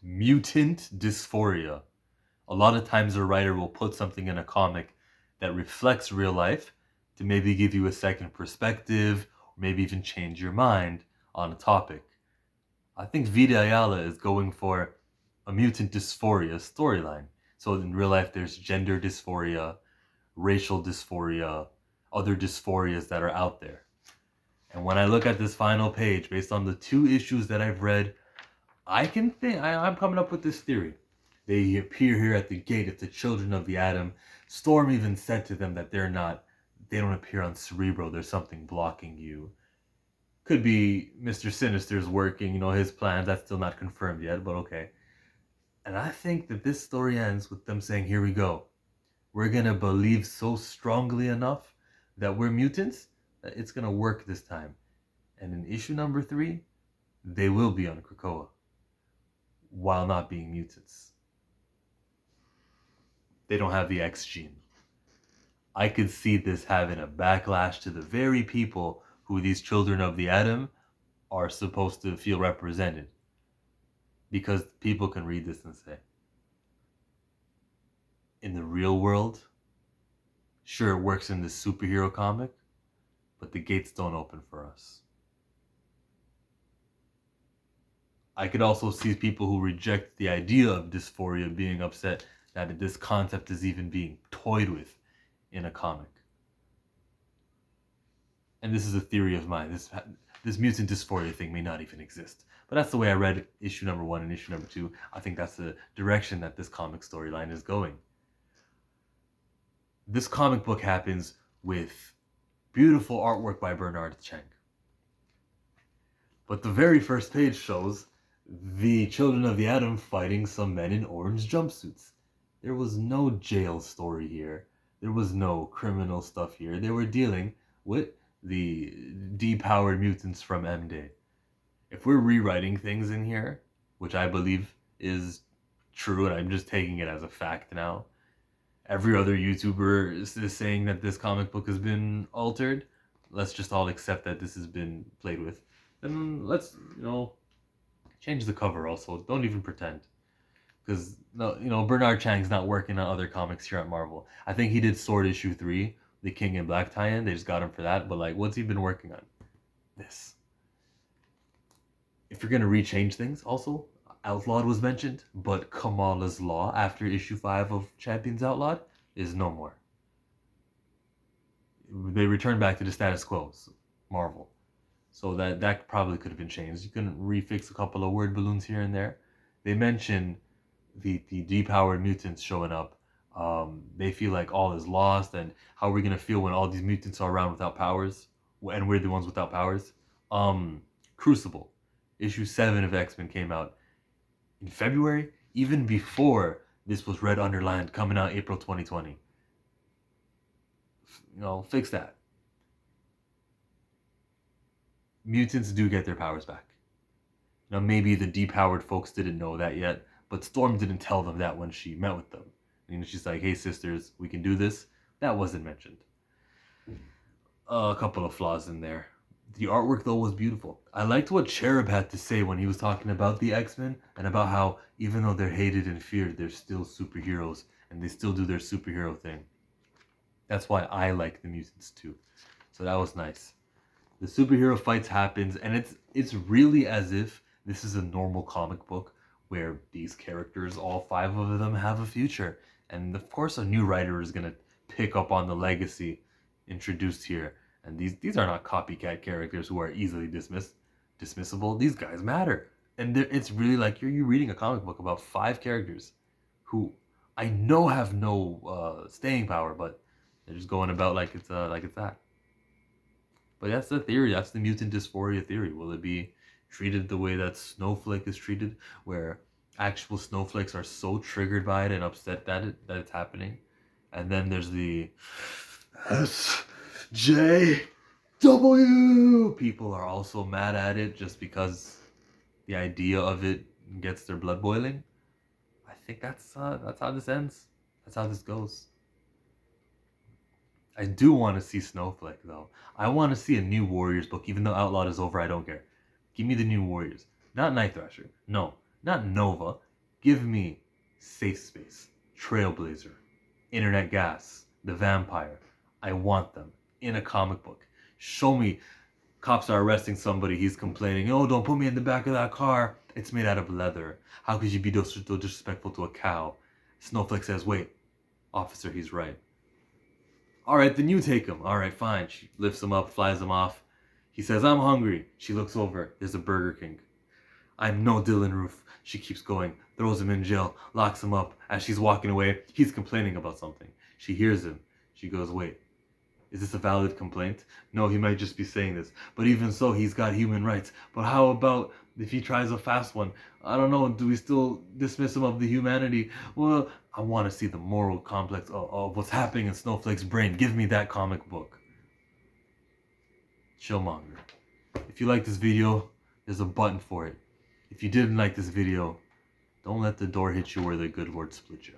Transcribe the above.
mutant dysphoria. A lot of times a writer will put something in a comic that reflects real life to maybe give you a second perspective, or maybe even change your mind on a topic. I think Vita Ayala is going for a mutant dysphoria storyline. So in real life, there's gender dysphoria, racial dysphoria, other dysphorias that are out there. And when I look at this final page, based on the 2 issues that I've read, I'm coming up with this theory. They appear here at the gate as the children of the atom. Storm even said to them that they don't appear on Cerebro. There's something blocking you. Could be Mr. Sinister's working, his plans. That's still not confirmed yet, but okay. And I think that this story ends with them saying, here we go. We're going to believe so strongly enough that we're mutants that it's going to work this time. And in issue number 3, they will be on Krakoa while not being mutants. They don't have the X gene. I could see this having a backlash to the very people who these children of the atom are supposed to feel represented. Because people can read this and say, in the real world, sure it works in this superhero comic, but the gates don't open for us. I could also see people who reject the idea of dysphoria being upset that this concept is even being toyed with in a comic. And this is a theory of mine. This mutant dysphoria thing may not even exist. But that's the way I read issue number 1 and issue number 2. I think that's the direction that this comic storyline is going. This comic book happens with beautiful artwork by Bernard Chang. But the very first page shows the children of the atom fighting some men in orange jumpsuits. There was no jail story here. There was no criminal stuff here. They were dealing with the depowered mutants from M-Day. If we're rewriting things in here, which I believe is true, and I'm just taking it as a fact now, every other YouTuber is saying that this comic book has been altered. Let's just all accept that this has been played with. Then let's, change the cover also. Don't even pretend. Because, Bernard Chang's not working on other comics here at Marvel. I think he did Sword issue 3, the King in Black tie-in. They just got him for that. But, what's he been working on? This. If you're going to rechange things, also, Outlawed was mentioned. But Kamala's Law, after issue 5 of Champions Outlawed, is no more. They returned back to the status quo, Marvel. So that probably could have been changed. You can refix a couple of word balloons here and there. They mention the depowered mutants showing up. They feel like all is lost, and how are we going to feel when all these mutants are around without powers, and we're the ones without powers? Crucible, issue 7 of X-Men came out in February, even before this was red underlined, coming out April 2020. Fix that. Mutants do get their powers back. Maybe the depowered folks didn't know that yet, but Storm didn't tell them that when she met with them. She's like, hey sisters, we can do this. That wasn't mentioned. A couple of flaws in there. The artwork, though, was beautiful. I liked what Cherub had to say when he was talking about the X-Men, and about how even though they're hated and feared, they're still superheroes, and they still do their superhero thing. That's why I like the mutants too. So that was nice. The superhero fights happens, and it's really as if this is a normal comic book where these characters, all 5 of them, have a future. And of course a new writer is going to pick up on the legacy introduced here. And these are not copycat characters who are easily dismissible. These guys matter. And it's really like you're reading a comic book about 5 characters who I know have no staying power, but they're just going about like it's that. But that's the theory. That's the mutant dysphoria theory. Will it be treated the way that Snowflake is treated, where actual snowflakes are so triggered by it and upset that it's happening? And then there's the SJW. People are also mad at it just because the idea of it gets their blood boiling. I think that's how this ends. That's how this goes. I do want to see Snowflake, though. I want to see a new Warriors book. Even though Outlawed is over, I don't care. Give me the new Warriors. Not Night Thrasher. No. Not Nova. Give me Safe Space, Trailblazer, Internet Gas, The Vampire. I want them in a comic book. Show me cops are arresting somebody. He's complaining, oh, don't put me in the back of that car. It's made out of leather. How could you be so disrespectful to a cow? Snowflake says, wait, officer, he's right. All right, then you take him. All right, fine. She lifts him up, flies him off. He says, I'm hungry. She looks over. There's a Burger King. I'm no Dylan Roof. She keeps going, throws him in jail, locks him up. As she's walking away, he's complaining about something. She hears him. She goes, wait, is this a valid complaint? No, he might just be saying this. But even so, he's got human rights. But how about if he tries a fast one? I don't know, do we still dismiss him of the humanity? Well, I want to see the moral complex of what's happening in Snowflake's brain. Give me that comic book. Chillmonger. If you like this video, there's a button for it. If you didn't like this video, don't let the door hit you where the good Lord split you.